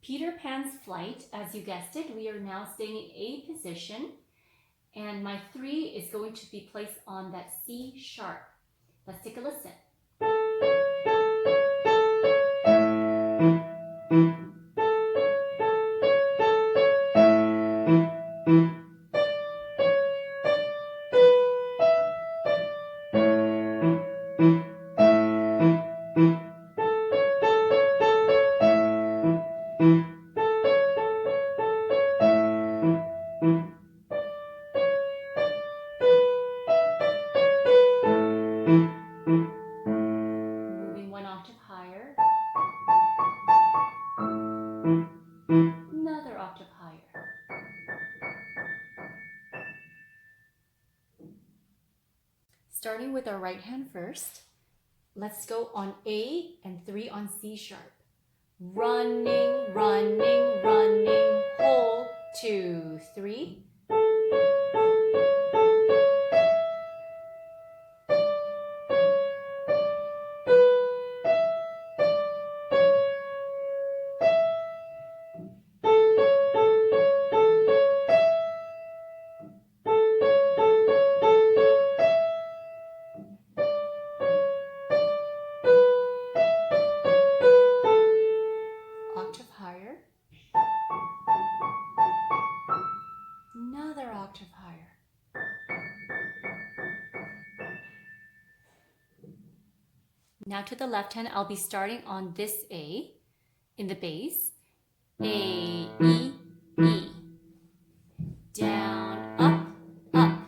Peter Pan's flight, as you guessed it, we are now staying in A position, and my 3 is going to be placed on that C sharp. Let's take a listen. Moving 1 octave higher. Another octave higher. Starting with our right hand first, let's go on A and 3 on C sharp. Running, running, running, hold, 2, 3. Octave higher. Another octave higher. Now to the left hand, I'll be starting on this A in the bass. A, E, E. Down, up, up.